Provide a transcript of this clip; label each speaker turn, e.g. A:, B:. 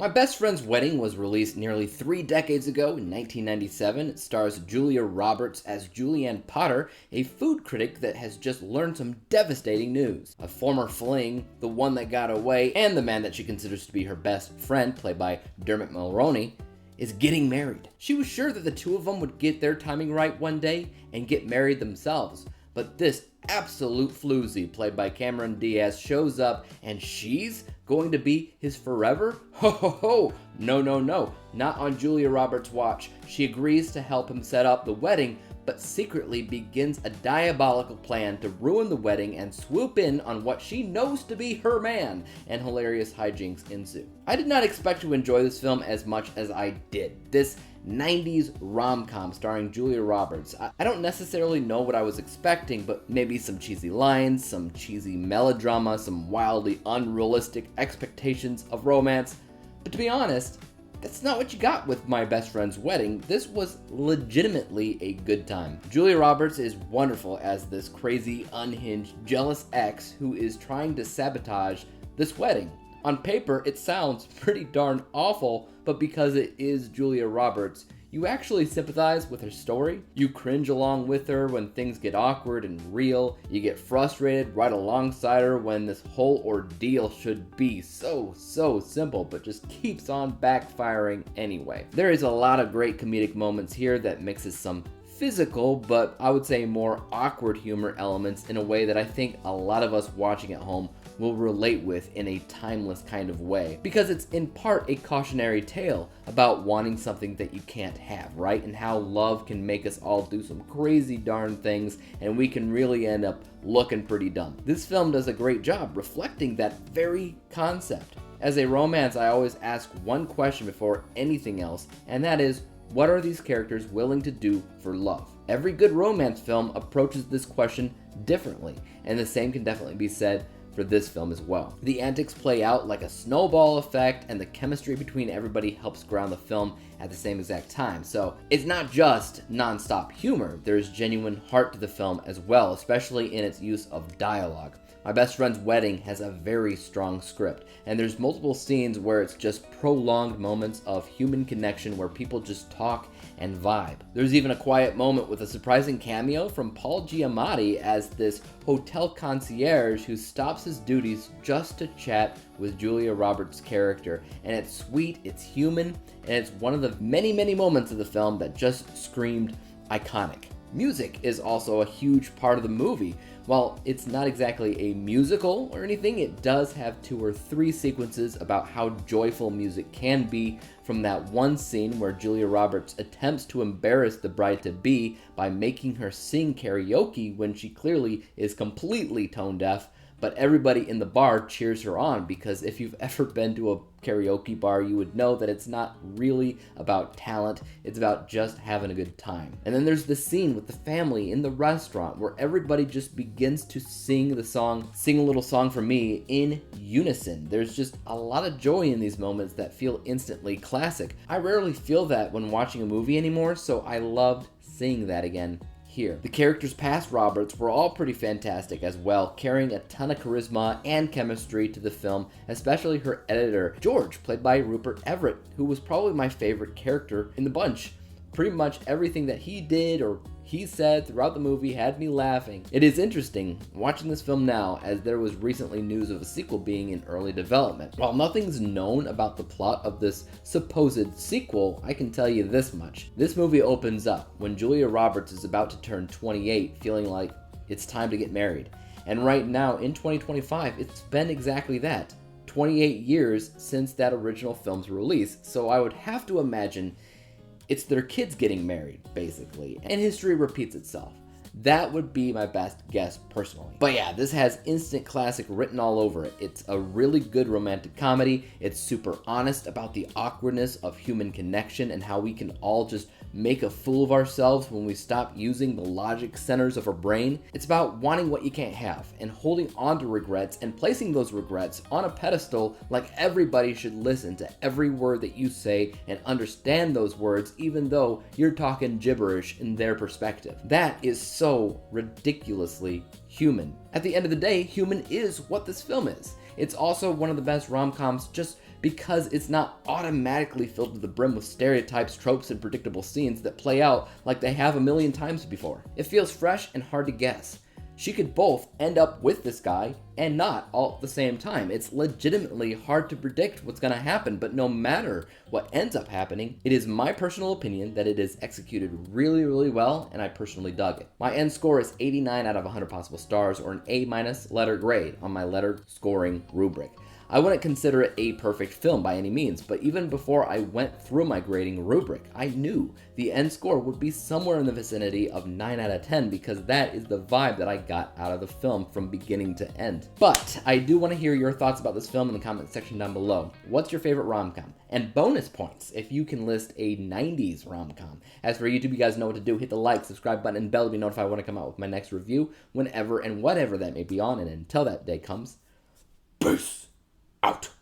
A: My Best Friend's Wedding was released nearly 3 decades ago in 1997. It stars Julia Roberts as Julianne Potter, a food critic that has just learned some devastating news. A former fling, the one that got away, and the man that she considers to be her best friend, played by Dermot Mulroney, is getting married. She was sure that the two of them would get their timing right one day and get married themselves. But this absolute floozy, played by Diaz, shows up and she's going to be his forever? Ho ho ho! No, no, no. Not on Julia Roberts' watch. She agrees to help him set up the wedding, but secretly begins a diabolical plan to ruin the wedding and swoop in on what she knows to be her man, and hilarious hijinks ensue. I did not expect to enjoy this film as much as I did. This 90s rom-com starring Julia Roberts. I don't necessarily know what I was expecting, but maybe some cheesy lines, some cheesy melodrama, some wildly unrealistic expectations of romance. But to be honest, that's not what you got with My Best Friend's Wedding. This was legitimately a good time. Julia Roberts is wonderful as this crazy, unhinged, jealous ex who is trying to sabotage this wedding. On paper, it sounds pretty darn awful, but because it is Julia Roberts, you actually sympathize with her story. You cringe along with her when things get awkward and real. You get frustrated right alongside her when this whole ordeal should be so simple, but just keeps on backfiring anyway. There is a lot of great comedic moments here that mixes some physical, but I would say more awkward humor elements in a way that I think a lot of us watching at home will relate with in a timeless kind of way, because it's in part a cautionary tale about wanting something that you can't have, right? And how love can make us all do some crazy darn things and we can really end up looking pretty dumb. This film does a great job reflecting that very concept. As a romance, I always ask one question before anything else, and that is, what are these characters willing to do for love? Every good romance film approaches this question differently, and the same can definitely be said for this film as well. The antics play out like a snowball effect, and the chemistry between everybody helps ground the film at the same exact time. So it's not just non-stop humor, there's genuine heart to the film as well, especially in its use of dialogue. My Best Friend's Wedding has a very strong script, and there's multiple scenes where it's just prolonged moments of human connection where people just talk and vibe. There's even a quiet moment with a surprising cameo from Paul Giamatti as this hotel concierge who stops his duties just to chat with Julia Roberts' character. And it's sweet, it's human, and it's one of the many moments of the film that just screamed iconic. Music is also a huge part of the movie. While it's not exactly a musical or anything, it does have 2 or 3 sequences about how joyful music can be, from that one scene where Julia Roberts attempts to embarrass the bride-to-be by making her sing karaoke when she clearly is completely tone deaf, but everybody in the bar cheers her on, because if you've ever been to a karaoke bar, you would know that it's not really about talent, it's about just having a good time. And then there's the scene with the family in the restaurant where everybody just begins to sing the song, Sing a Little Song for Me, in unison. There's just a lot of joy in these moments that feel instantly classic. I rarely feel that when watching a movie anymore, so I loved seeing that again here. The characters past Roberts were all pretty fantastic as well, carrying a ton of charisma and chemistry to the film, especially her editor, George, played by Rupert Everett, who was probably my favorite character in the bunch. Pretty much everything that he did or he said throughout the movie had me laughing. It is interesting watching this film now, as there was recently news of a sequel being in early development. While nothing's known about the plot of this supposed sequel, I can tell you this much. This movie opens up when Julia Roberts is about to turn 28, feeling like it's time to get married. And right now, in 2025, it's been exactly that. 28 years since that original film's release, so I would have to imagine it's their kids getting married, basically, and history repeats itself. That would be my best guess personally. But yeah, this has instant classic written all over it. It's a really good romantic comedy. It's super honest about the awkwardness of human connection and how we can all just make a fool of ourselves when we stop using the logic centers of our brain. It's about wanting what you can't have and holding on to regrets and placing those regrets on a pedestal, like everybody should listen to every word that you say and understand those words even though you're talking gibberish in their perspective. That is so ridiculously human. At the end of the day, human is what this film is. It's also one of the best rom-coms just because it's not automatically filled to the brim with stereotypes, tropes, and predictable scenes that play out like they have a million times before. It feels fresh and hard to guess. She could both end up with this guy and not all at the same time. It's legitimately hard to predict what's going to happen, but no matter what ends up happening, it is my personal opinion that it is executed really, really well, and I personally dug it. My end score is 89 out of 100 possible stars, or an A- letter grade on my letter scoring rubric. I wouldn't consider it a perfect film by any means, but even before I went through my grading rubric, I knew the end score would be somewhere in the vicinity of 9 out of 10 because that is the vibe that I got out of the film from beginning to end. But I do want to hear your thoughts about this film in the comment section down below. What's your favorite rom-com? And bonus points if you can list a 90s rom-com. As for YouTube, you guys know what to do. Hit the like, subscribe button, and bell to be notified when I come out with my next review, whenever and whatever that may be on. And until that day comes, peace out.